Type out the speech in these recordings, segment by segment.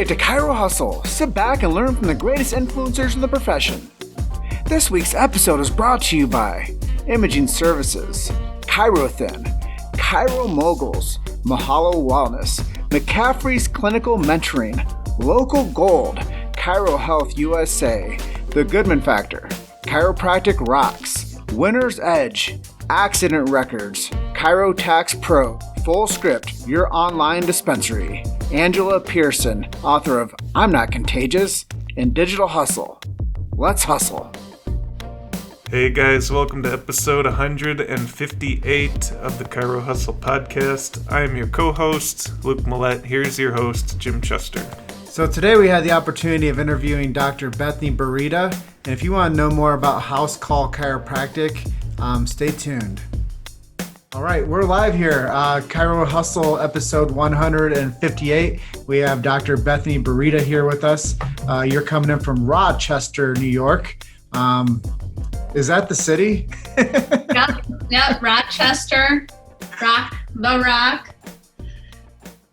Hey to Chiro Hustle. Sit back and learn from the greatest influencers in the profession. This week's episode is brought to you by Imaging Services, ChiroThin, Chiro Moguls, Mahalo Wellness, McCaffrey's Clinical Mentoring, Local Gold, Chiro Health USA, The Goodman Factor, Chiropractic Rocks, Winner's Edge, Accident Records, Chiro Tax Pro, Full Script, your online dispensary, Angela Pearson, author of I'm Not Contagious, and Digital Hustle. Let's hustle. Hey guys, welcome to episode 158 of the Chiro Hustle podcast. I am your co-host, Luke Millette. Here's your host, Jim Chester. So today we had the opportunity of interviewing Dr. Bethany Buryta, and if you want to know more about House Call Chiropractic, stay tuned. All right, we're live here. Chiro Hustle episode 158. We have Dr. Bethany Buryta here with us. You're coming in from Rochester, New York. Is that the city? Yep, Rochester, the Rock.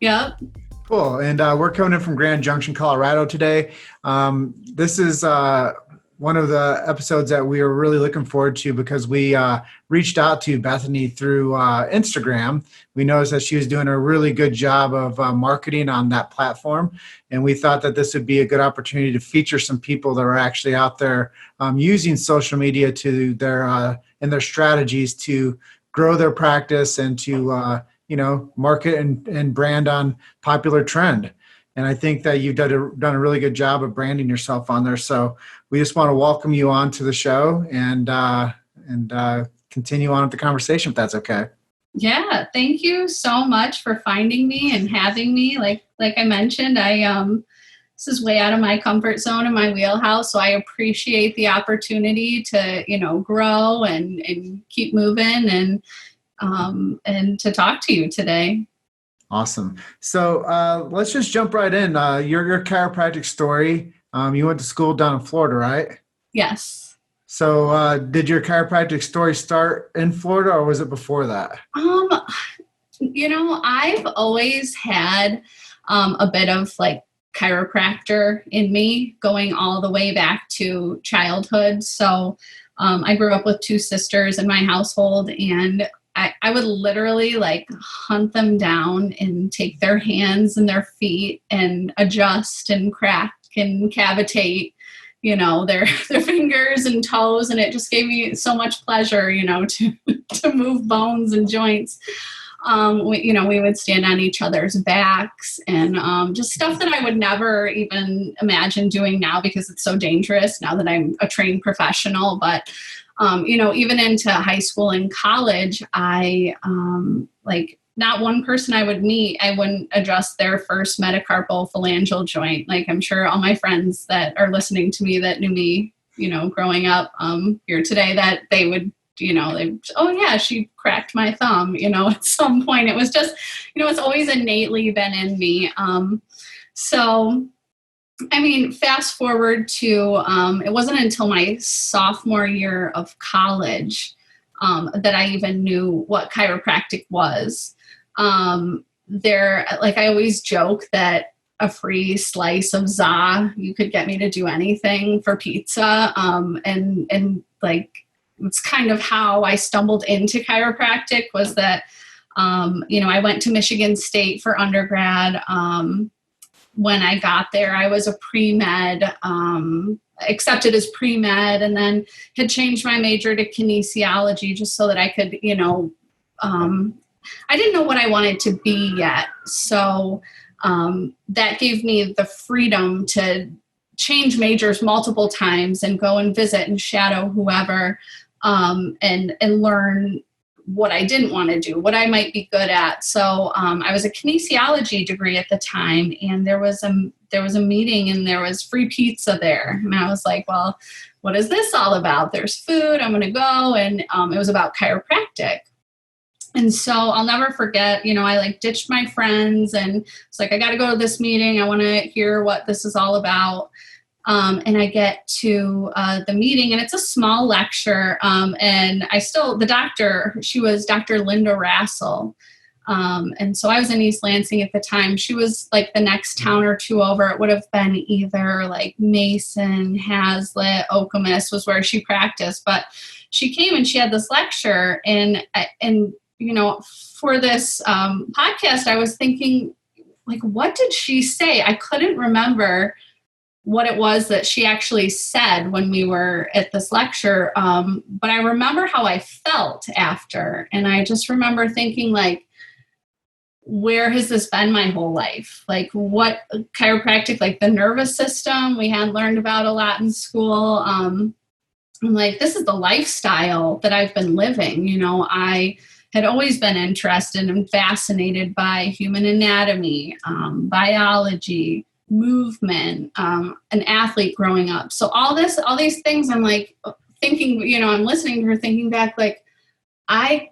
Yep. Cool, and we're coming in from Grand Junction, Colorado today. This is one of the episodes that we are really looking forward to because we reached out to Bethany through Instagram. We noticed that she was doing a really good job of marketing on that platform, and we thought that this would be a good opportunity to feature some people that are actually out there using social media to their in their strategies to grow their practice and to market and brand on popular trend. And I think that you've done a really good job of branding yourself on there. So we just want to welcome you on to the show and continue on with the conversation, if that's okay. Yeah, thank you so much for finding me and having me. Like I mentioned, this is way out of my comfort zone and my wheelhouse. So I appreciate the opportunity to, grow and keep moving and to talk to you today. Awesome. So let's just jump right in. Your chiropractic story. You went to school down in Florida, right? Yes. So did your chiropractic story start in Florida or was it before that? I've always had a bit of like chiropractor in me going all the way back to childhood. So I grew up with two sisters in my household, and I would literally like hunt them down and take their hands and their feet and adjust and crack and cavitate, their fingers and toes. And it just gave me so much pleasure, to move bones and joints. We would stand on each other's backs and just stuff that I would never even imagine doing now because it's so dangerous now that I'm a trained professional. But even into high school and college, I, not one person I would meet, I wouldn't adjust their first metacarpal phalangeal joint. Like I'm sure all my friends that are listening to me that knew me, growing up here today, that they would, oh yeah, she cracked my thumb, at some point. It was just, it's always innately been in me. Fast forward to, it wasn't until my sophomore year of college that I even knew what chiropractic was. I always joke that a free slice of za, you could get me to do anything for pizza. It's kind of how I stumbled into chiropractic was that, I went to Michigan State for undergrad. When I got there, I was a pre-med, accepted as pre-med, and then had changed my major to kinesiology just so that I could, I didn't know what I wanted to be yet. So that gave me the freedom to change majors multiple times and go and visit and shadow whoever and learn what I didn't want to do, what I might be good at. So I was a kinesiology degree at the time, and there was a meeting and there was free pizza there. And I was like, well, what is this all about? There's food, I'm going to go. And it was about chiropractic. And so I'll never forget, I ditched my friends and it's like, I got to go to this meeting. I want to hear what this is all about. And I get to the meeting, and it's a small lecture. And the doctor, she was Dr. Linda Rassel. And so I was in East Lansing at the time. She was like the next town or two over. It would have been either like Mason, Hazlitt, Okemos was where she practiced. But she came and she had this lecture. And you know, for this podcast, I was thinking, like, what did she say? I couldn't remember what it was that she actually said when we were at this lecture. But I remember how I felt after. And I just remember thinking, like, where has this been my whole life? Like, what chiropractic, like the nervous system, we had learned about a lot in school. I'm like, this is the lifestyle that I've been living. You know, I had always been interested and fascinated by human anatomy, biology, movement, an athlete growing up. So all these things, I'm like thinking, you know, I'm listening to her thinking back, like, I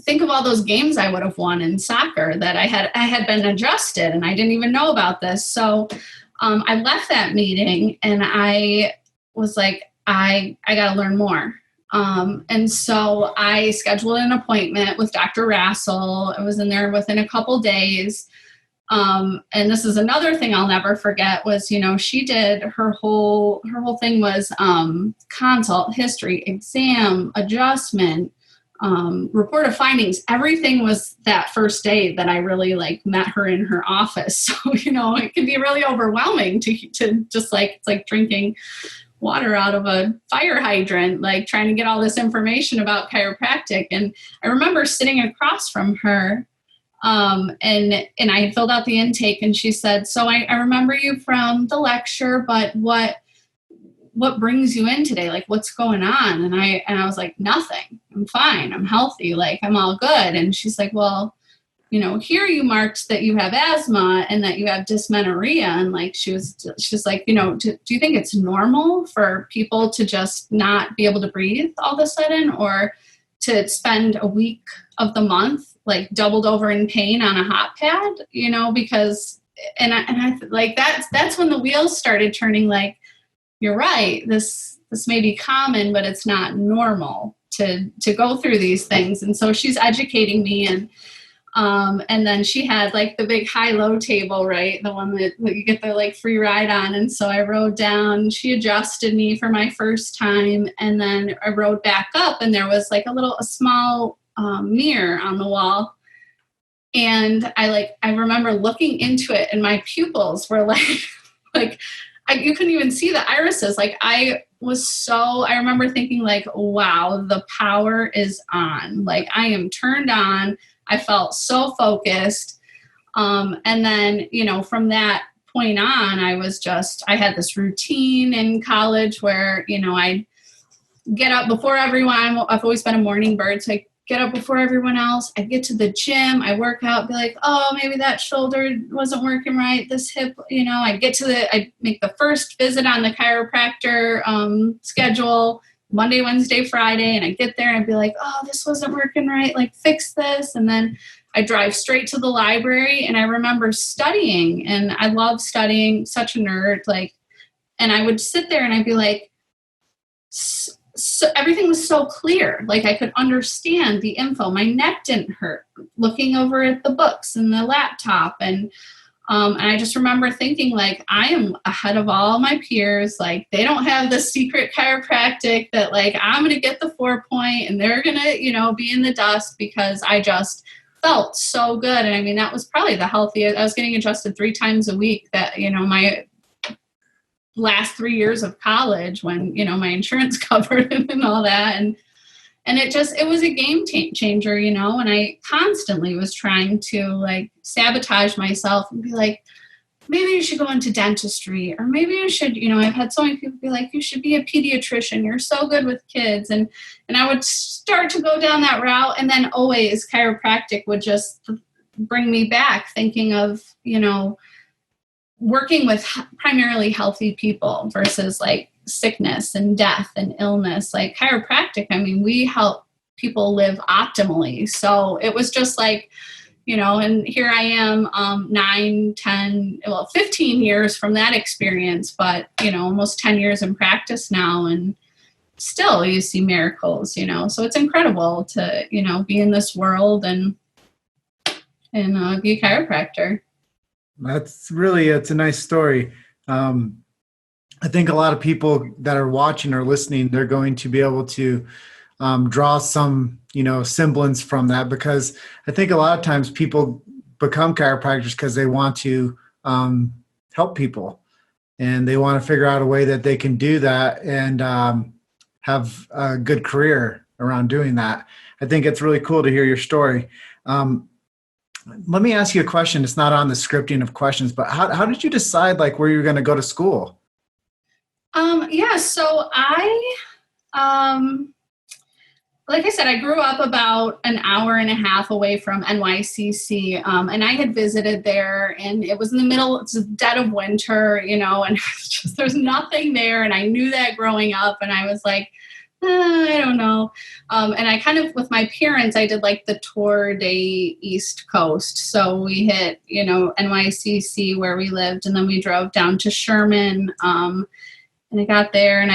think of all those games I would have won in soccer that I had been adjusted and I didn't even know about this. So I left that meeting and I was like, I got to learn more. And so I scheduled an appointment with Dr. Rassel. I was in there within a couple days. And this is another thing I'll never forget was, you know, she did her whole thing was consult, history, exam, adjustment, report of findings. Everything was that first day that I really like met her in her office. So, you know, it can be really overwhelming to just like, it's like drinking water out of a fire hydrant, like trying to get all this information about chiropractic. And I remember sitting across from her, and I had filled out the intake and she said, so I remember you from the lecture, but what brings you in today? Like, what's going on? And I was like, nothing. I'm fine. I'm healthy. Like, I'm all good. And she's like, well, you know, here you marked that you have asthma and that you have dysmenorrhea. And like, she's like, you know, do you think it's normal for people to just not be able to breathe all of a sudden, or to spend a week of the month, like doubled over in pain on a hot pad, you know, because, and I like, that's when the wheels started turning, like, you're right. This may be common, but it's not normal to go through these things. And so she's educating me, and then she had like the big high-low table, right? The one that you get the like free ride on. And so I rode down, she adjusted me for my first time. And then I rode back up and there was like a small mirror on the wall. And I remember looking into it and my pupils were like, you couldn't even see the irises. Like I remember thinking like, wow, the power is on. Like I am turned on. I felt so focused. And then, you know, from that point on, I had this routine in college where, you know, I'd get up before everyone. I've always been a morning bird. So I get up before everyone else. I get to the gym. I work out, be like, oh, maybe that shoulder wasn't working right. This hip, you know, I make the first visit on the chiropractor schedule Monday, Wednesday, Friday. And I get there and I'd be like, oh, this wasn't working right. Like fix this. And then I drive straight to the library. And I remember studying, and I love studying, such a nerd. Like, and I would sit there and I'd be like, so everything was so clear. Like I could understand the info. My neck didn't hurt looking over at the books and the laptop. And I just remember thinking like, I am ahead of all my peers. Like they don't have the secret chiropractic that like, I'm going to get the 4-point and they're going to, you know, be in the dust, because I just felt so good. And I mean, that was probably the healthiest. I was getting adjusted 3 times a week. That, you know, my last 3 years of college, when, you know, my insurance covered and all that. And it was a game changer, you know, and I constantly was trying to like sabotage myself and be like, maybe you should go into dentistry, or maybe you should, you know, I've had so many people be like, you should be a pediatrician. You're so good with kids. And I would start to go down that route. And then always chiropractic would just bring me back, thinking of, you know, working with primarily healthy people versus like sickness and death and illness. Like chiropractic, I mean, we help people live optimally. So it was just like, you know, and here I am 15 years from that experience, but, you know, almost 10 years in practice now, and still you see miracles, you know, so it's incredible to, you know, be in this world. And and be a chiropractor. It's a nice story. I think a lot of people that are watching or listening, they're going to be able to draw some, semblance from that, because I think a lot of times people become chiropractors because they want to help people, and they want to figure out a way that they can do that and have a good career around doing that. I think it's really cool to hear your story. Let me ask you a question. It's not on the scripting of questions, but how did you decide where you were going to go to school? So like I said, I grew up about an hour and a half away from NYCC, and I had visited there, and it was in it's the dead of winter, and there's nothing there, and I knew that growing up, and I was like, I don't know. And I kind of, with my parents, I did the tour de East Coast. So we hit, NYCC where we lived, and then we drove down to Sherman, and I got there, and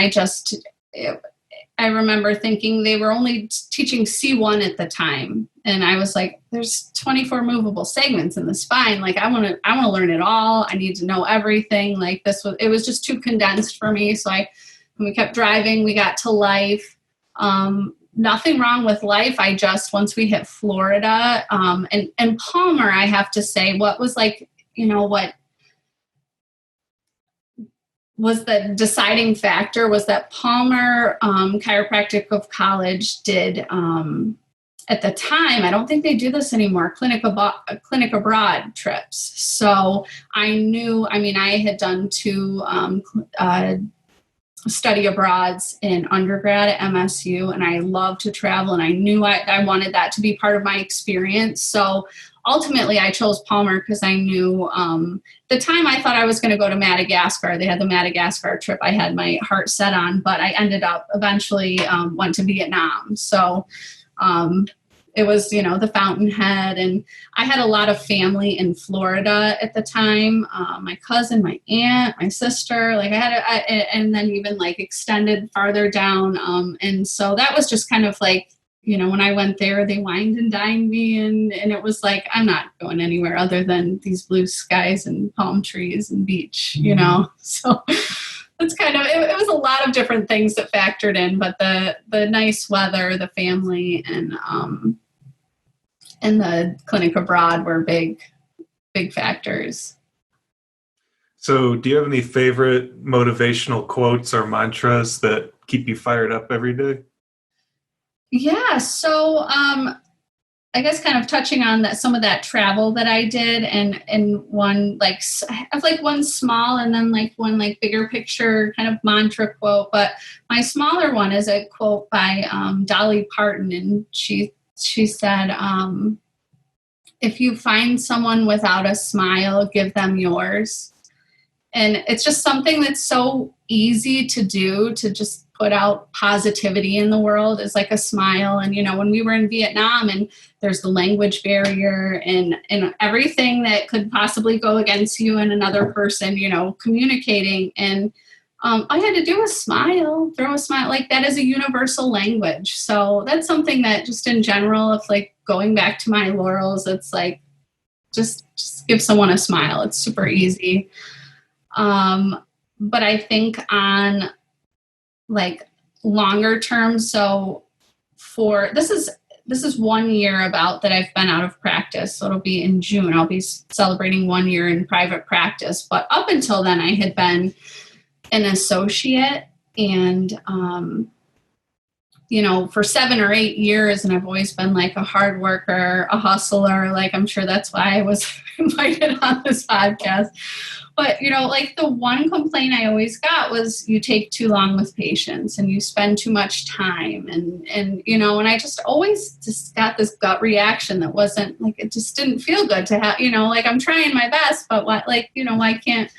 I remember thinking they were only teaching C1 at the time. And I was like, there's 24 movable segments in the spine. I want to learn it all. I need to know everything. It was just too condensed for me. So we kept driving, we got to Life. Nothing wrong with Life. Once we hit Florida, and Palmer, I have to say, what was what was the deciding factor was that Palmer Chiropractic of College did, at the time, I don't think they do this anymore, clinic abroad trips. So I had done 2 study abroads in undergrad at MSU, and I love to travel, and I knew I wanted that to be part of my experience. So ultimately I chose Palmer because I knew the time I thought I was going to go to Madagascar. They had the Madagascar trip I had my heart set on, but I ended up eventually went to Vietnam. So it was, the Fountainhead, and I had a lot of family in Florida at the time. My cousin, my aunt, my sister, and then even extended farther down. And so that was just kind of when I went there, they wined and dined me, and it was I'm not going anywhere other than these blue skies and palm trees and beach, So that's kind of, it was a lot of different things that factored in, but the nice weather, the family, and the clinic abroad were big factors. So do you have any favorite motivational quotes or mantras that keep you fired up every day? Yeah. So, I guess kind of touching on some of that travel that I did, and one, I have one small and then one bigger picture kind of mantra quote, but my smaller one is a quote by, Dolly Parton. And she said, if you find someone without a smile, give them yours. And it's just something that's so easy to do, to just put out positivity in the world, is a smile. And, when we were in Vietnam, and there's the language barrier and everything that could possibly go against you and another person, communicating. And all I had to do was smile, throw a smile. That is a universal language. So that's something that just in general, if going back to my laurels, it's just give someone a smile. It's super easy. But I think on longer term, so for this is 1 year about that I've been out of practice. So it'll be in June. I'll be celebrating 1 year in private practice. But up until then, I had been an associate, and for 7 or 8 years, and I've always been a hard worker, a hustler. I'm sure that's why I was invited on this podcast. But, the one complaint I always got was you take too long with patients and you spend too much time. And I just always just got this gut reaction that wasn't it just didn't feel good to have, I'm trying my best, but what, why can't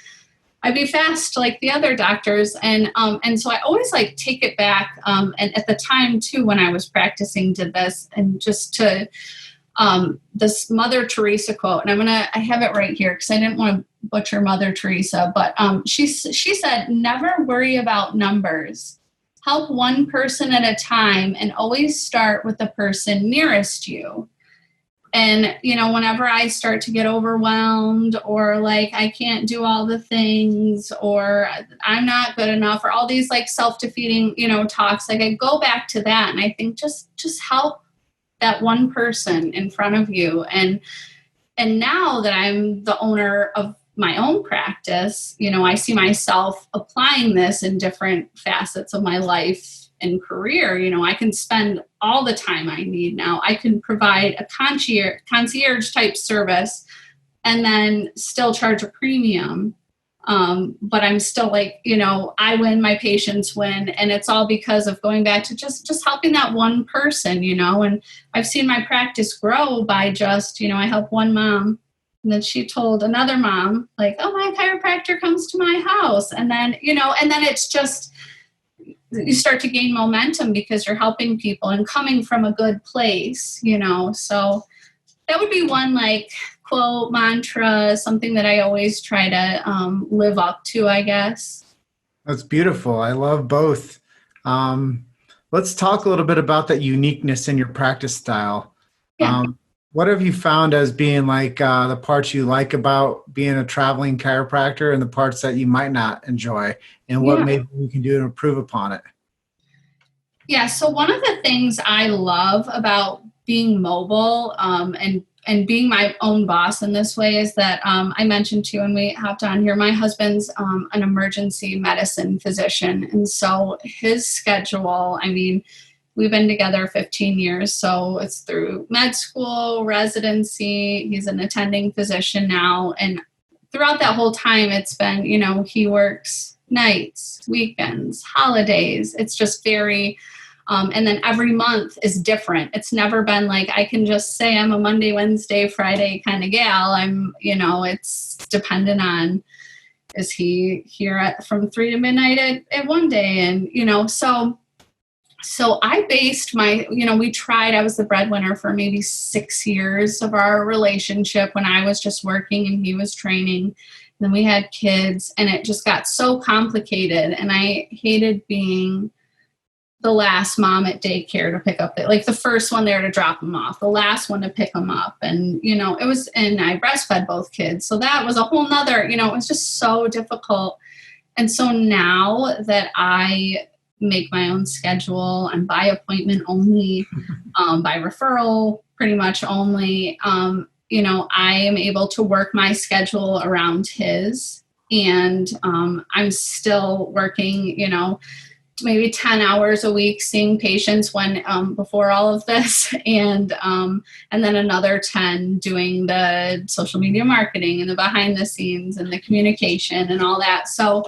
I be fast like the other doctors? And so I always take it back. And at the time too, when I was practicing, did this, and just to, this Mother Teresa quote, and I have it right here because I didn't want to butcher Mother Teresa, but she said, never worry about numbers. Help one person at a time, and always start with the person nearest you. And, whenever I start to get overwhelmed or like I can't do all the things or I'm not good enough or all these like self-defeating, talks, like I go back to that and I think just help that one person in front of you. And now that I'm the owner of my own practice, I see myself applying this in different facets of my life and career. I can spend all the time I need now. I can provide a concierge type service and then still charge a premium. But I'm still like, I win, my patients win. And it's all because of going back to just helping that one person, and I've seen my practice grow by just, I help one mom. And then she told another mom, like, oh, my chiropractor comes to my house. And then, and then it's just, you start to gain momentum because you're helping people and coming from a good place, So that would be one like quote, mantra, something that I always try to live up to, I guess. That's beautiful. I love both. Let's talk a little bit about that uniqueness in your practice style. Yeah. What have you found as being like the parts you like about being a traveling chiropractor and the parts that you might not enjoy, and what maybe we can do to improve upon it? Yeah. So one of the things I love about being mobile and being my own boss in this way is that I mentioned to you when we hopped on here, my husband's an emergency medicine physician. And so his schedule, we've been together 15 years, so it's through med school, residency. He's an attending physician now. And throughout that whole time, it's been, he works nights, weekends, holidays. It's just very, and then every month is different. It's never been like, I can just say I'm a Monday, Wednesday, Friday kind of gal. It's dependent on, is he here from 3 to midnight at one day? And, so I based my, I was the breadwinner for maybe 6 years of our relationship when I was just working and he was training. And then we had kids and it just got so complicated. And I hated being the last mom at daycare to pick up, the first one there to drop them off, the last one to pick them up. And, and I breastfed both kids. So that was a whole nother, it was just so difficult. And so now that I make my own schedule. I'm by appointment only, by referral pretty much only. I am able to work my schedule around his, and I'm still working, maybe 10 hours a week seeing patients when before all of this, and then another 10 doing the social media marketing and the behind the scenes and the communication and all that. So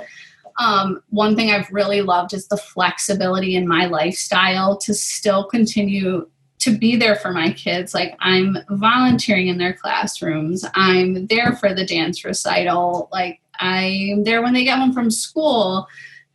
one thing I've really loved is the flexibility in my lifestyle to still continue to be there for my kids. Like I'm volunteering in their classrooms. I'm there for the dance recital. Like I'm there when they get home from school.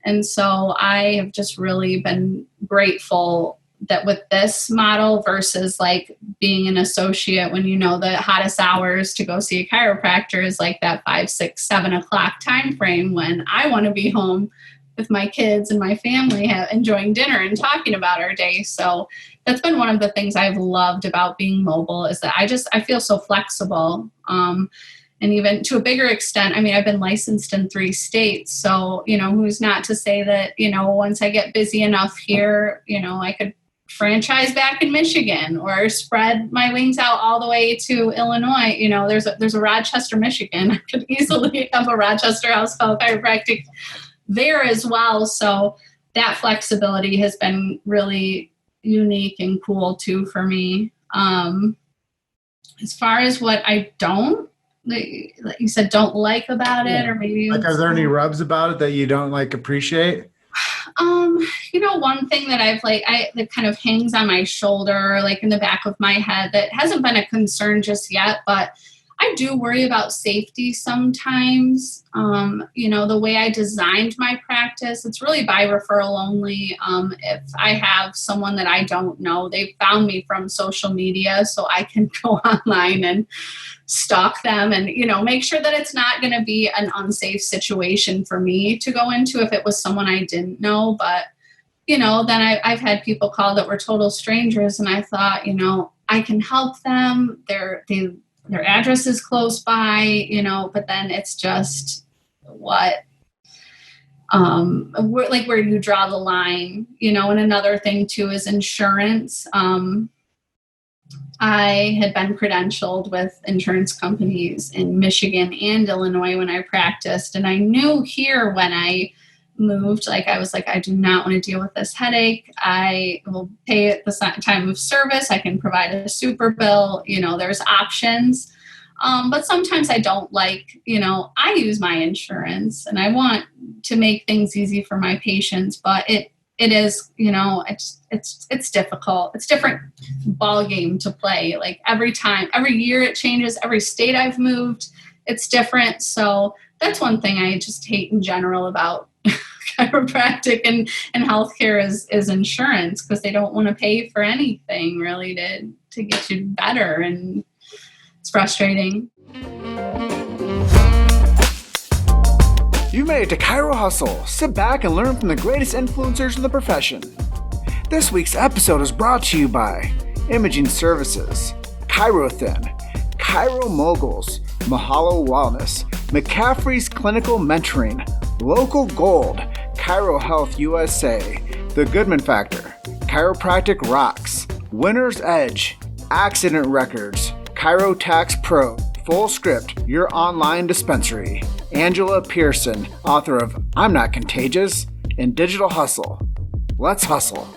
And so I have just really been grateful that with this model versus like being an associate when the hottest hours to go see a chiropractor is like that 5, 6, 7 o'clock time frame when I want to be home with my kids and my family enjoying dinner and talking about our day. So that's been one of the things I've loved about being mobile is that I feel so flexible. And even to a bigger extent, I've been licensed in 3 states. So, who's not to say that, once I get busy enough here, I could franchise back in Michigan or spread my wings out all the way to Illinois. There's a Rochester, Michigan. I could easily have a Rochester House Call Chiropractic there as well. So that flexibility has been really unique and cool too for me. As far as what I don't, like you said, don't like about it, or maybe are there any rubs about it that you don't appreciate? One thing that that kind of hangs on my shoulder, like in the back of my head, that hasn't been a concern just yet, but I do worry about safety sometimes. The way I designed my practice, it's really by referral only. If I have someone that I don't know, they found me from social media, so I can go online and stalk them and, make sure that it's not going to be an unsafe situation for me to go into if it was someone I didn't know. But, then I've had people call that were total strangers, and I thought, I can help them. Their address is close by, but then it's just where you draw the line, and another thing too is insurance. I had been credentialed with insurance companies in Michigan and Illinois when I practiced. And I knew here when I moved, I was like, I do not want to deal with this headache. I will pay at the time of service. I can provide a super bill. There's options. But sometimes I don't I use my insurance and I want to make things easy for my patients, but it is, it's difficult. It's different ball game to play. Like every year it changes, every state I've moved, it's different. So that's one thing I just hate in general about chiropractic and healthcare is insurance, because they don't want to pay for anything really to get you better. And it's frustrating. You made it to Chiro Hustle. Sit back and learn from the greatest influencers in the profession. This week's episode is brought to you by Imaging Services, ChiroThin, Chiro Moguls, Mahalo Wellness, McCaffrey's Clinical Mentoring, Local Gold, Chiro Health USA, The Goodman Factor, Chiropractic Rocks, Winner's Edge, Accident Records, Chiro Tax Pro, Full Script, your online dispensary, Angela Pearson, author of I'm Not Contagious, and Digital Hustle. Let's hustle.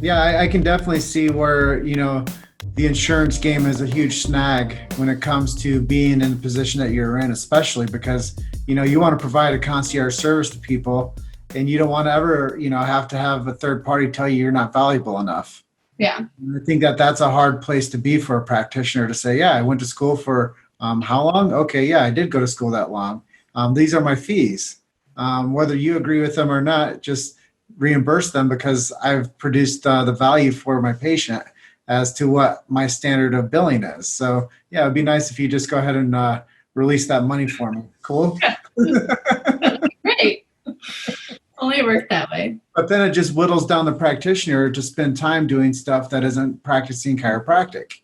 Yeah, I can definitely see where, the insurance game is a huge snag when it comes to being in the position that you're in, especially because, you want to provide a concierge service to people and you don't want to ever, have to have a third party tell you you're not valuable enough. Yeah. And I think that's a hard place to be for a practitioner to say, yeah, I went to school for how long? Okay, yeah, I did go to school that long. These are my fees. Whether you agree with them or not, just reimburse them because I've produced the value for my patient as to what my standard of billing is. So yeah, it'd be nice if you just go ahead and release that money for me. Cool? Great. Only work that way. But then it just whittles down the practitioner to spend time doing stuff that isn't practicing chiropractic.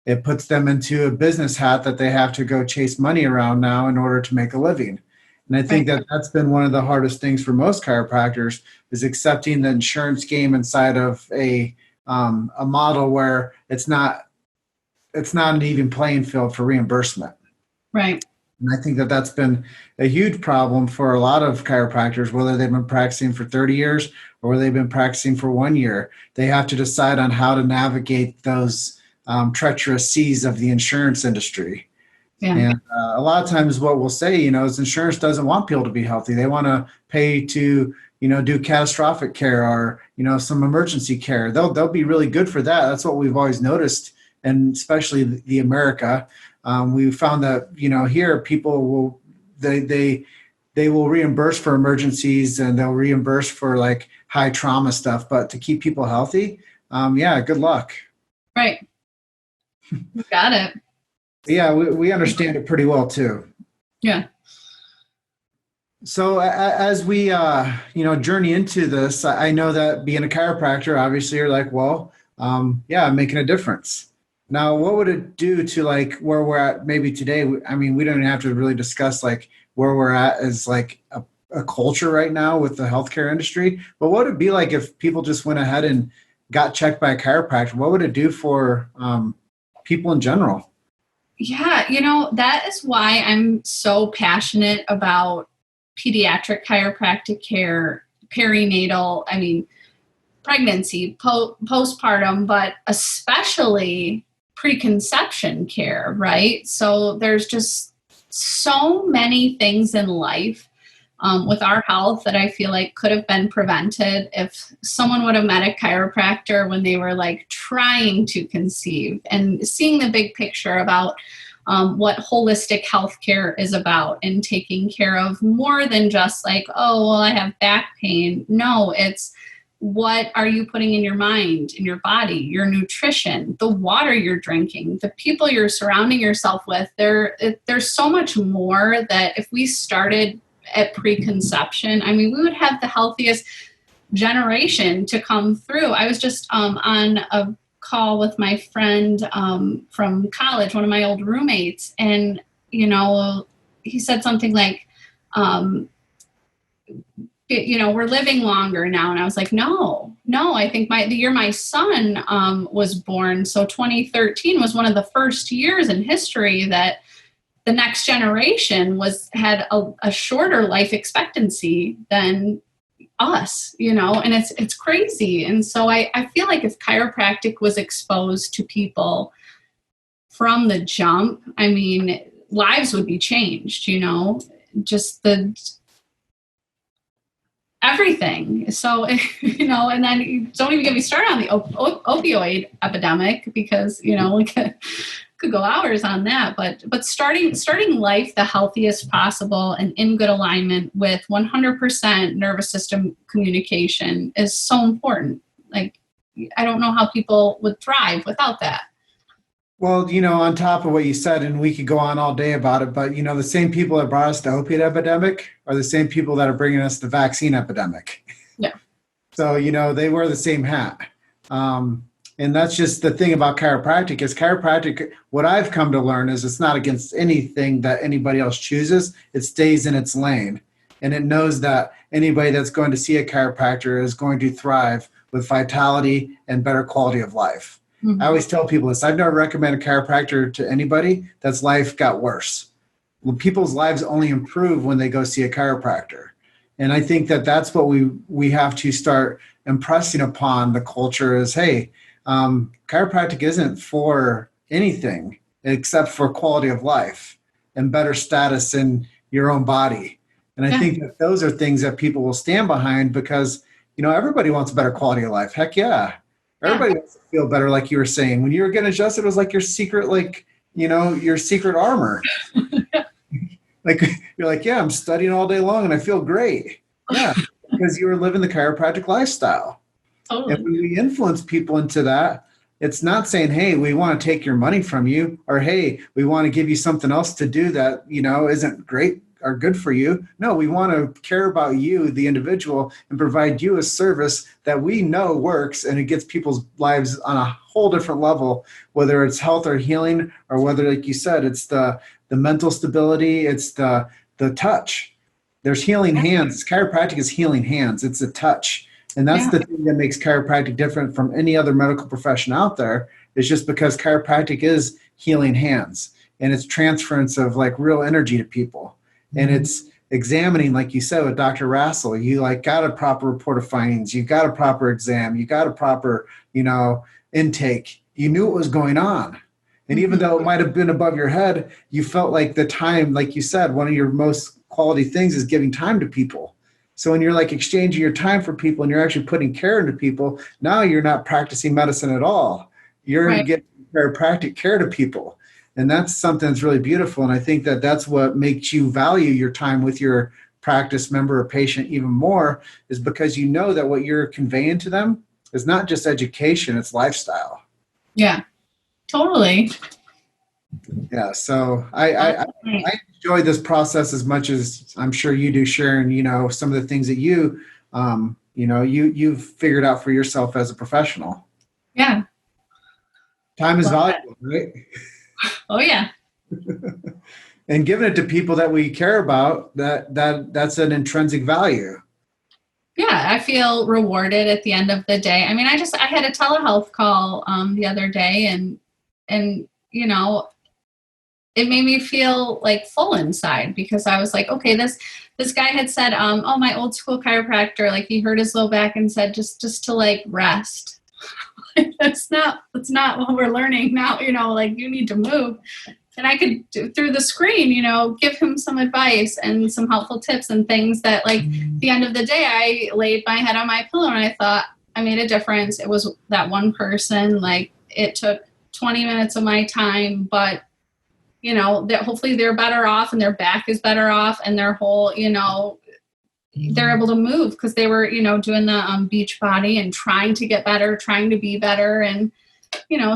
It puts them into a business hat that they have to go chase money around now in order to make a living. And I think that's been one of the hardest things for most chiropractors is accepting the insurance game inside of a model where it's not an even playing field for reimbursement. Right. And I think that's been a huge problem for a lot of chiropractors, whether they've been practicing for 30 years or whether they've been practicing for 1 year. They have to decide on how to navigate those treacherous seas of the insurance industry. Yeah. And a lot of times what we'll say, is insurance doesn't want people to be healthy. They want to pay to, do catastrophic care or, some emergency care. They'll be really good for that. That's what we've always noticed. And especially the America, we found that, here people will, they will reimburse for emergencies and they'll reimburse for like high trauma stuff, but to keep people healthy, good luck. Right. You got it. Yeah, we understand it pretty well too. Yeah. So as we, journey into this, I know that being a chiropractor, obviously you're like, well, I'm making a difference. Now, what would it do to like where we're at maybe today? I mean, we don't even have to really discuss like where we're at as like a culture right now with the healthcare industry. But what would it be like if people just went ahead and got checked by a chiropractor? What would it do for people in general? Yeah, that is why I'm so passionate about pediatric chiropractic care, perinatal, pregnancy, postpartum, but especially preconception care, right? So there's just so many things in life with our health that I feel like could have been prevented if someone would have met a chiropractor when they were like trying to conceive and seeing the big picture about what holistic healthcare is about and taking care of more than just like, oh, well, I have back pain. No, it's what are you putting in your mind, in your body, your nutrition, the water you're drinking, the people you're surrounding yourself with. There's so much more that if we started at preconception, we would have the healthiest generation to come through. I was just on a call with my friend from college, one of my old roommates, and, he said something like, we're living longer now. And I was like, no, I think the year my son was born, so 2013 was one of the first years in history that the next generation had a shorter life expectancy than us, and it's crazy. And so I feel like if chiropractic was exposed to people from the jump, I mean, lives would be changed, just everything. So, and then don't even get me started on the opioid epidemic, because, we could go hours on that, but starting life the healthiest possible and in good alignment with 100% nervous system communication is so important. Like, I don't know how people would thrive without that. Well, on top of what you said, and we could go on all day about it, but, the same people that brought us the opiate epidemic are the same people that are bringing us the vaccine epidemic. Yeah. So, they wear the same hat. And that's just the thing about chiropractic is what I've come to learn is it's not against anything that anybody else chooses. It stays in its lane. And it knows that anybody that's going to see a chiropractor is going to thrive with vitality and better quality of life. Mm-hmm. I always tell people this. I've never recommended a chiropractor to anybody that's life got worse. Well, people's lives only improve when they go see a chiropractor. And I think that that's what we have to start impressing upon the culture is, hey, chiropractic isn't for anything except for quality of life and better status in your own body. And I think that those are things that people will stand behind because, everybody wants a better quality of life. Heck yeah. Everybody wants to feel better, like you were saying. When you were getting adjusted, it was like your secret, your secret armor. Like, you're like, yeah, I'm studying all day long and I feel great. Yeah, because you were living the chiropractic lifestyle. Totally. And when we influence people into that, it's not saying, hey, we want to take your money from you, or hey, we want to give you something else to do that, isn't great or good for you. No, we want to care about you, the individual, and provide you a service that we know works and it gets people's lives on a whole different level, whether it's health or healing, or whether, like you said, it's the mental stability, it's the touch. There's healing hands. Chiropractic is healing hands. It's a touch. And that's the thing that makes chiropractic different from any other medical profession out there. It's just because chiropractic is healing hands and it's transference of like real energy to people. And it's examining, like you said, with Dr. Rassel, you got a proper report of findings. You got a proper exam. You got a proper, intake. You knew what was going on. And even though it might have been above your head, you felt like the time, like you said, one of your most quality things is giving time to people. So when you're exchanging your time for people and you're actually putting care into people, now you're not practicing medicine at all. You're getting chiropractic care to people. And that's something that's really beautiful. And I think that that's what makes you value your time with your practice member or patient even more, is because you know that what you're conveying to them is not just education, it's lifestyle. Yeah, totally. Yeah. So I enjoy this process as much as I'm sure you do, sharing, some of the things that you've figured out for yourself as a professional. Yeah. Time is valuable, right? Oh yeah. And giving it to people that we care about, that's an intrinsic value. Yeah, I feel rewarded at the end of the day. I mean, I had a telehealth call the other day and it made me feel full inside, because I was like, okay, this guy had said, my old school chiropractor, he hurt his low back and said, just to rest. That's not what we're learning now, you need to move. And I could, through the screen, give him some advice and some helpful tips and things that, the end of the day, I laid my head on my pillow and I thought I made a difference. It was that one person, it took 20 minutes of my time, but, that hopefully they're better off and their back is better off and their whole, they're able to move because they were, doing the beach body and trying to get better, trying to be better. And,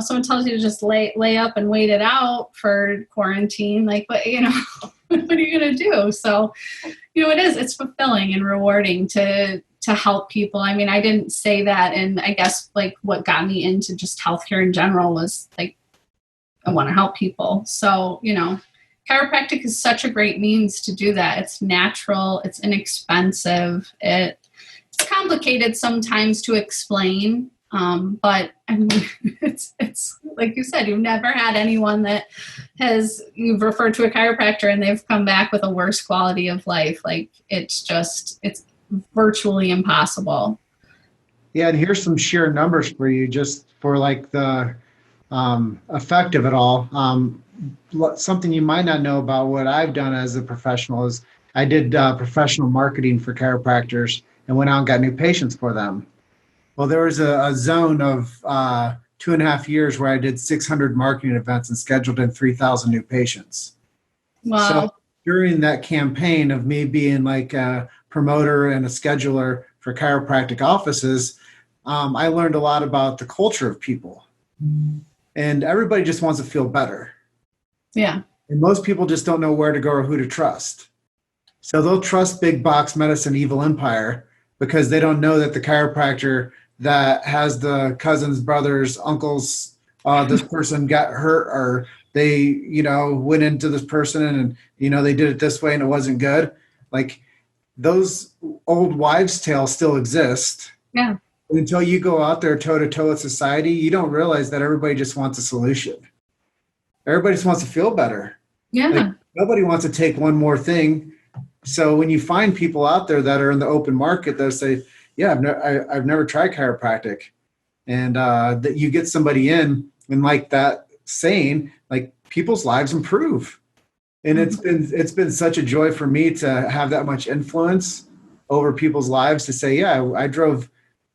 someone tells you to just lay up and wait it out for quarantine. What are you going to do? So, it's fulfilling and rewarding to to help people. I mean, I didn't say that. And I guess like what got me into just healthcare in general was like, I want to help people. So, chiropractic is such a great means to do that. It's natural. It's inexpensive. It's complicated sometimes to explain. But I mean, it's like you said, you've never had anyone that you've referred to a chiropractor and they've come back with a worse quality of life. Like it's virtually impossible. Yeah. And here's some sheer numbers for you, just for like the effect of it all. Something you might not know about what I've done as a professional is I did professional marketing for chiropractors and went out and got new patients for them. Well, there was a zone of 2.5 years where I did 600 marketing events and scheduled in 3,000 new patients. Wow. So during that campaign of me being like a promoter and a scheduler for chiropractic offices, I learned a lot about the culture of people. And everybody just wants to feel better. Yeah. And most people just don't know where to go or who to trust. So they'll trust big box medicine, evil empire, because they don't know that the chiropractor that has the cousins, brothers, uncles, this person got hurt, or they, went into this person and, they did it this way and it wasn't good. Like those old wives' tales still exist. Yeah. Until you go out there toe to toe with society, you don't realize that everybody just wants a solution. Everybody just wants to feel better. Yeah. Like, nobody wants to take one more thing. So when you find people out there that are in the open market that say, yeah, I've never tried chiropractic, and that you get somebody in, and like that saying, like people's lives improve. And it's been such a joy for me to have that much influence over people's lives to say, yeah, I drove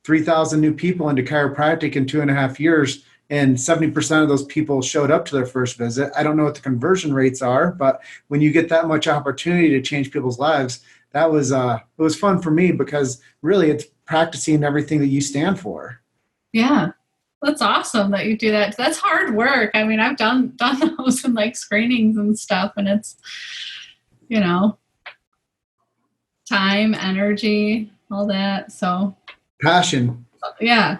3,000 new people into chiropractic in 2.5 years, and 70% of those people showed up to their first visit. I don't know what the conversion rates are, but when you get that much opportunity to change people's lives, that was it was fun for me, because really it's practicing everything that you stand for. Yeah. That's awesome that you do that. That's hard work. I mean, I've done those in like screenings and stuff, and it's, time, energy, all that. So Passion. yeah.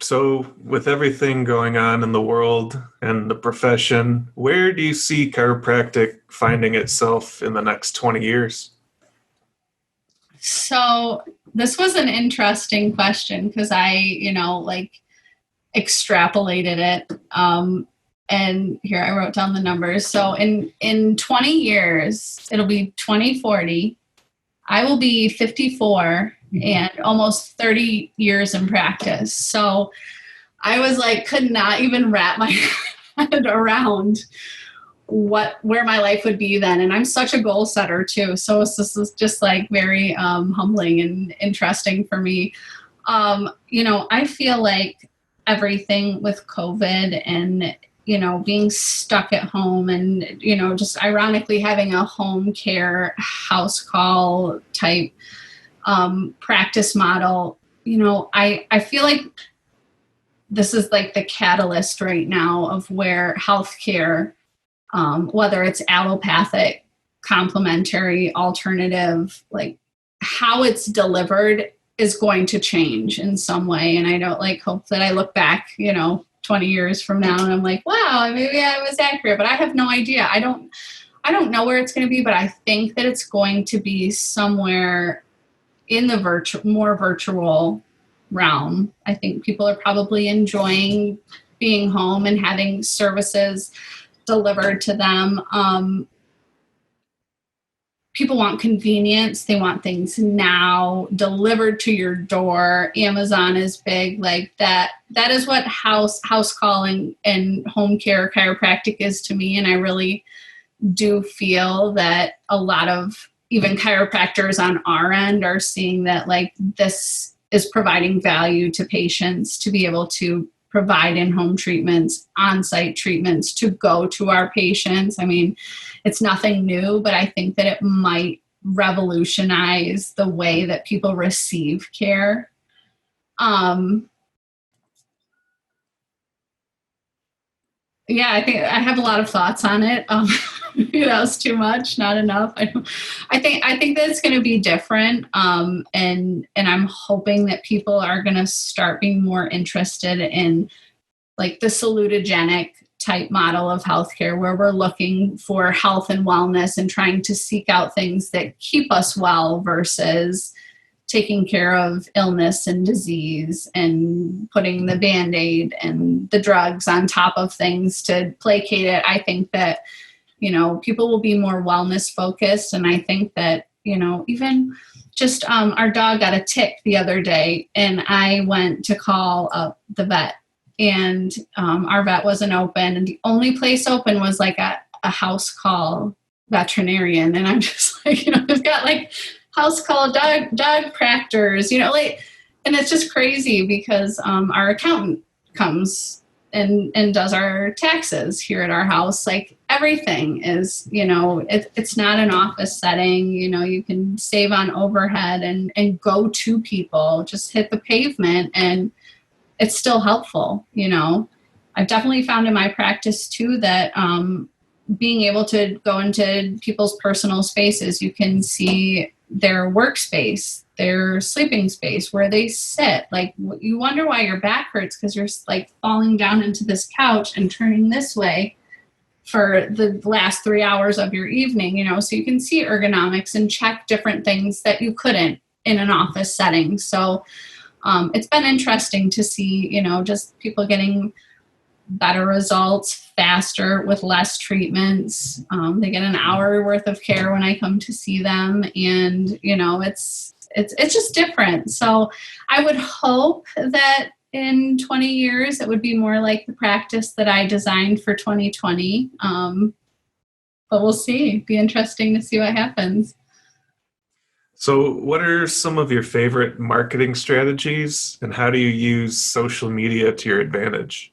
So, with everything going on in the world and the profession, where do you see chiropractic finding itself in the next 20 years? So this was an interesting question, because I, extrapolated it. And here I wrote down the numbers. So in 20 years, it'll be 2040. I will be 54 and almost 30 years in practice. So I was like, could not even wrap my head around where my life would be then. And I'm such a goal setter too. So this is just like very humbling and interesting for me. I feel like everything with COVID and, being stuck at home and, just ironically having a home care house call type practice model, I feel like this is like the catalyst right now of where healthcare, whether it's allopathic, complementary, alternative, like how it's delivered is going to change in some way. And I don't hope that I look back, 20 years from now and I'm like, wow, maybe I was accurate, but I have no idea. I don't know where it's going to be, but I think that it's going to be somewhere in the more virtual realm. I think people are probably enjoying being home and having services delivered to them. People want convenience. They want things now delivered to your door. Amazon is big like that. That is what house calling and home care chiropractic is to me. And I really do feel that a lot of even chiropractors on our end are seeing that like this is providing value to patients to be able to provide in-home treatments, on-site treatments to go to our patients. I mean, it's nothing new, but I think that it might revolutionize the way that people receive care. Yeah, I think I have a lot of thoughts on it. It's too much, not enough. I think that it's going to be different. And I'm hoping that people are going to start being more interested in like the salutogenic type model of healthcare, where we're looking for health and wellness and trying to seek out things that keep us well versus taking care of illness and disease and putting the Band-Aid and the drugs on top of things to placate it. I think that, people will be more wellness focused. And I think that, even just our dog got a tick the other day, and I went to call up the vet, and our vet wasn't open. And the only place open was like a house call veterinarian. And I'm just like, they've got like house call dog practors, and it's just crazy because our accountant comes and does our taxes here at our house. Like everything is, it's not an office setting, you can save on overhead and go to people, just hit the pavement, and it's still helpful. I've definitely found in my practice too that being able to go into people's personal spaces, you can see their workspace, their sleeping space, where they sit. Like you wonder why your back hurts because you're like falling down into this couch and turning this way for the last 3 hours of your evening, so you can see ergonomics and check different things that you couldn't in an office setting. So it's been interesting to see, just people getting better results faster with less treatments. They get an hour worth of care when I come to see them, and it's just different. So I would hope that in 20 years it would be more like the practice that I designed for 2020. But we'll see. It'd be interesting to see what happens. So what are some of your favorite marketing strategies, and how do you use social media to your advantage?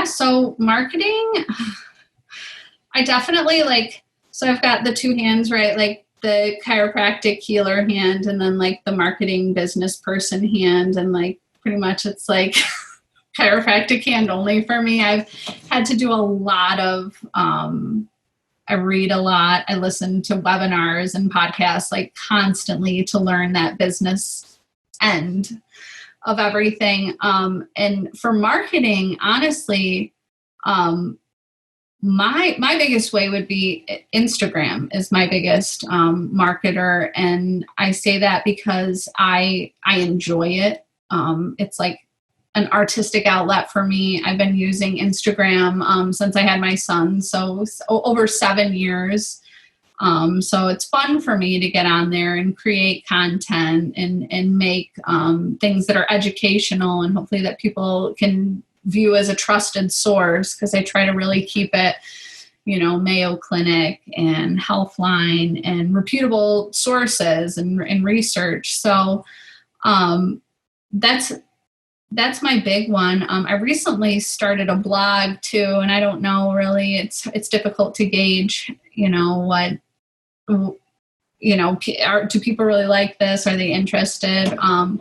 So marketing, I definitely so I've got the two hands, right? Like the chiropractic healer hand, and then like the marketing business person hand. And like, pretty much it's like chiropractic hand only for me. I've had to do a lot of, I read a lot. I listen to webinars and podcasts like constantly to learn that business end of everything. And for marketing, honestly, my biggest way would be Instagram is my biggest marketer. And I say that because I enjoy it. It's like an artistic outlet for me. I've been using Instagram since I had my son, so over 7 years. So it's fun for me to get on there and create content and make things that are educational and hopefully that people can view as a trusted source, because I try to really keep it, Mayo Clinic and Healthline and reputable sources and research. So that's my big one. I recently started a blog too, and I don't know really, it's difficult to gauge, what, do people really like this? Are they interested?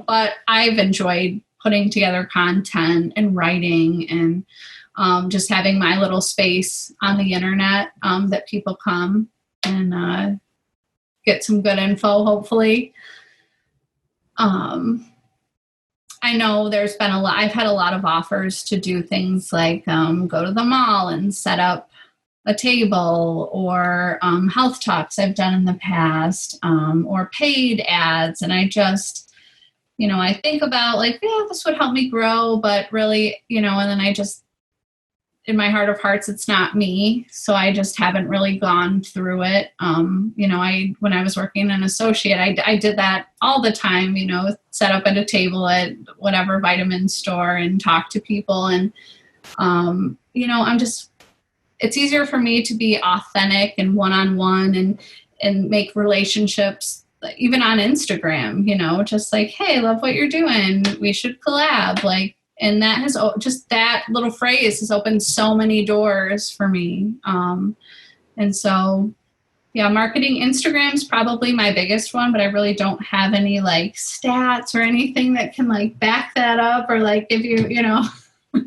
But I've enjoyed putting together content and writing and just having my little space on the internet that people come and get some good info, hopefully. I know there's been I've had a lot of offers to do things like go to the mall and set up a table, or health talks I've done in the past, or paid ads. And I just, I think about this would help me grow, but really, and then I just, in my heart of hearts, it's not me. So I just haven't really gone through it. When I was working an associate, I did that all the time, set up at a table at whatever vitamin store and talk to people. And, it's easier for me to be authentic and one-on-one and make relationships, even on Instagram, just like, hey, love what you're doing. We should collab. And that has just that little phrase has opened so many doors for me. And so, yeah, marketing, Instagram's probably my biggest one, but I really don't have any stats or anything that can back that up or give you,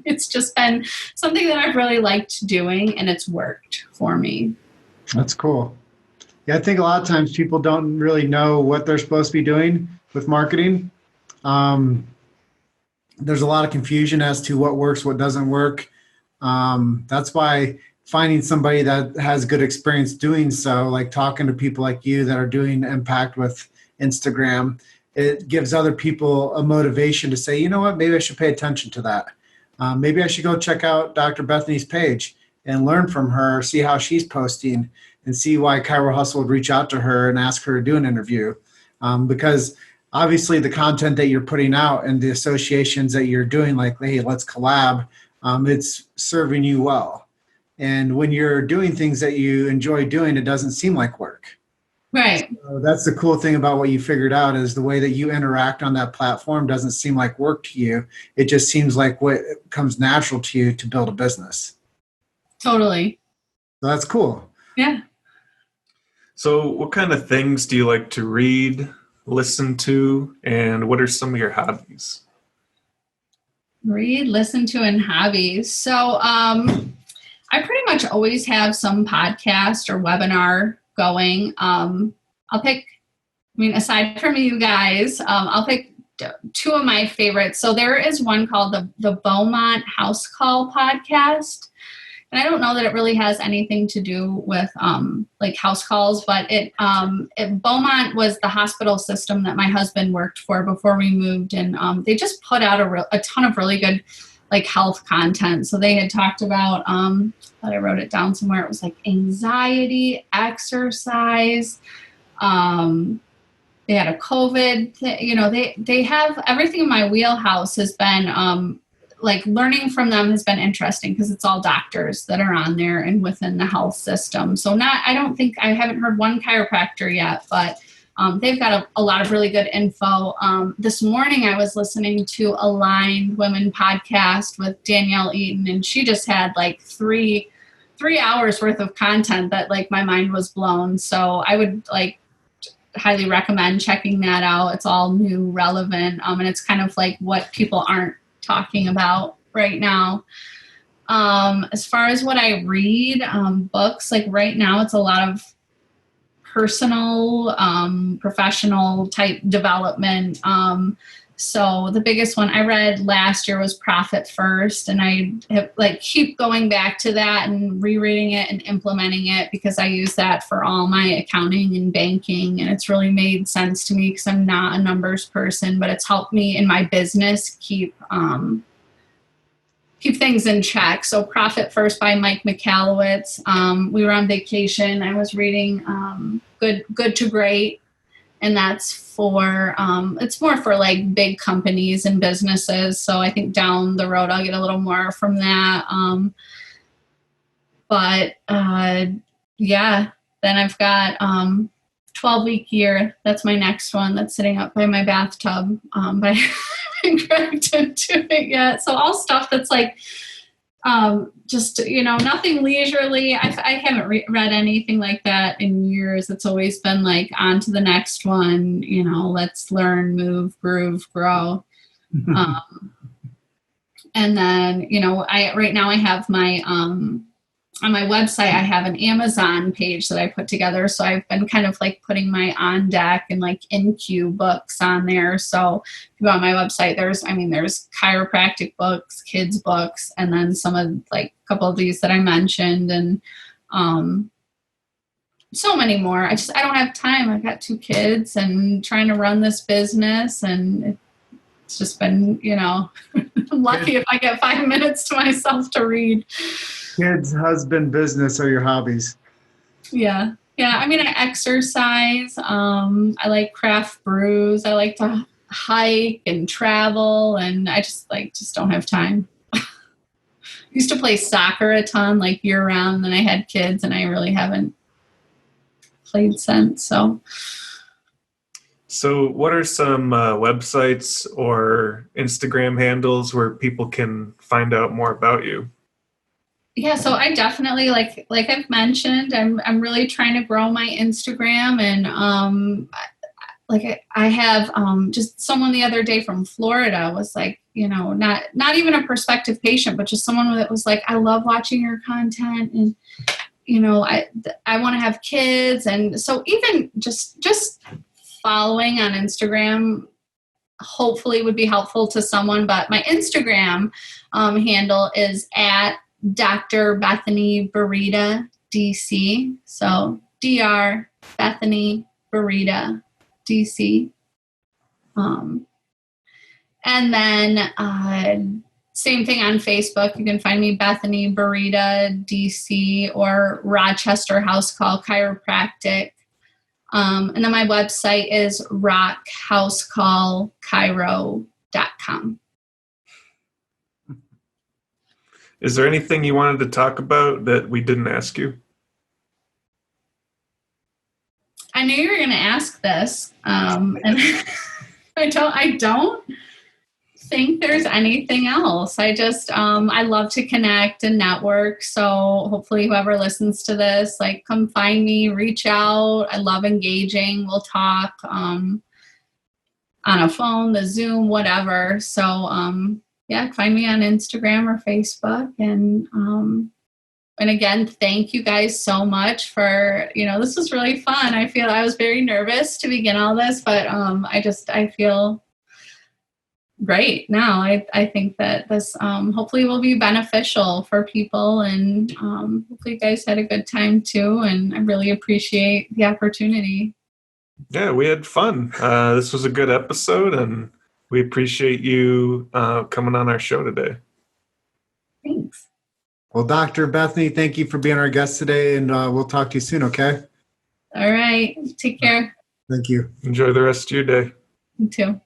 it's just been something that I've really liked doing, and it's worked for me. That's cool. Yeah, I think a lot of times people don't really know what they're supposed to be doing with marketing. There's a lot of confusion as to what works, what doesn't work. That's why finding somebody that has good experience doing so, like talking to people like you that are doing impact with Instagram, it gives other people a motivation to say, you know what, maybe I should pay attention to that. Maybe I should go check out Dr. Bethany's page and learn from her, see how she's posting, and see why Chiro Hustle would reach out to her and ask her to do an interview. Because obviously the content that you're putting out and the associations that you're doing, like, hey, let's collab, it's serving you well. And when you're doing things that you enjoy doing, it doesn't seem like work. Right. So that's the cool thing about what you figured out, is the way that you interact on that platform doesn't seem like work to you. It just seems like what comes natural to you to build a business. Totally. So that's cool. Yeah. So what kind of things do you like to read, listen to, and what are some of your hobbies? Read, listen to, and hobbies. So I pretty much always have some podcast or webinar going. Aside from you guys, I'll pick two of my favorites. So there is one called the Beaumont House Call podcast. And I don't know that it really has anything to do with like house calls, but Beaumont was the hospital system that my husband worked for before we moved. And they just put out a ton of really good like health content. So they had talked about, I thought I wrote it down somewhere. It was like anxiety, exercise. They had a COVID, they have everything in my wheelhouse has been, like learning from them has been interesting because it's all doctors that are on there and within the health system. So I haven't heard one chiropractor yet, but they've got a lot of really good info. This morning I was listening to Aligned Women podcast with Danielle Eaton, and she just had like three hours worth of content that like my mind was blown. So I would like highly recommend checking that out. It's all new, relevant, and it's kind of like what people aren't talking about right now. As far as what I read, books, like right now it's a lot of personal, professional type development. So the biggest one I read last year was Profit First, and I have like keep going back to that and rereading it and implementing it because I use that for all my accounting and banking, and it's really made sense to me because I'm not a numbers person, but it's helped me in my business keep things in check. So Profit First by Mike Michalowicz. We were on vacation. I was reading Good to Great, and that's it's more for like big companies and businesses. So I think down the road I'll get a little more from that. Then I've got 12-Week Year. That's my next one that's sitting up by my bathtub. But I haven't cracked into it yet. So all stuff that's like just, nothing leisurely. I haven't read anything like that in years. It's always been like on to the next one, let's learn, move, groove, grow. And then, right now I have my, on my website, I have an Amazon page that I put together. So I've been kind of like putting my on deck and like in queue books on there. So if you go on my website, there's chiropractic books, kids books, and then some of like a couple of these that I mentioned, and so many more. I don't have time. I've got 2 kids and trying to run this business, and it's just been, I'm lucky if I get 5 minutes to myself to read. Kids, husband, business are your hobbies. Yeah. I exercise. I like craft brews. I like to hike and travel, and I just don't have time. Used to play soccer a ton, like year round. Then I had kids, and I really haven't played since. So what are some websites or Instagram handles where people can find out more about you? Yeah, so I definitely like I've mentioned, I'm really trying to grow my Instagram, and I have just someone the other day from Florida was like, not even a prospective patient, but just someone that was like, I love watching your content, and I want to have kids. And so even just following on Instagram hopefully would be helpful to someone. But my Instagram handle is at Dr. Bethany Buryta DC. So Dr. Bethany Buryta DC. And then same thing on Facebook. You can find me Bethany Buryta DC or Rochester House Call Chiropractic. And then my website is rockhousecallchiro.com. Is there anything you wanted to talk about that we didn't ask you? I knew you were going to ask this, and I don't think there's anything else. I just I love to connect and network. So hopefully whoever listens to this, like, come find me, reach out. I love engaging. We'll talk on a phone, the Zoom, whatever. So yeah, find me on Instagram or Facebook. And again, thank you guys so much for, this was really fun. I was very nervous to begin all this, but I feel great now. I think that this hopefully will be beneficial for people, and hopefully you guys had a good time too. And I really appreciate the opportunity. Yeah, we had fun. This was a good episode, and we appreciate you coming on our show today. Thanks. Well, Dr. Bethany, thank you for being our guest today, and we'll talk to you soon, okay? All right. Take care. Thank you. Enjoy the rest of your day. You too.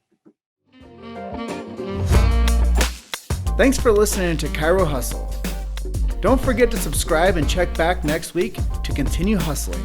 Thanks for listening to Chiro Hustle. Don't forget to subscribe and check back next week to continue hustling.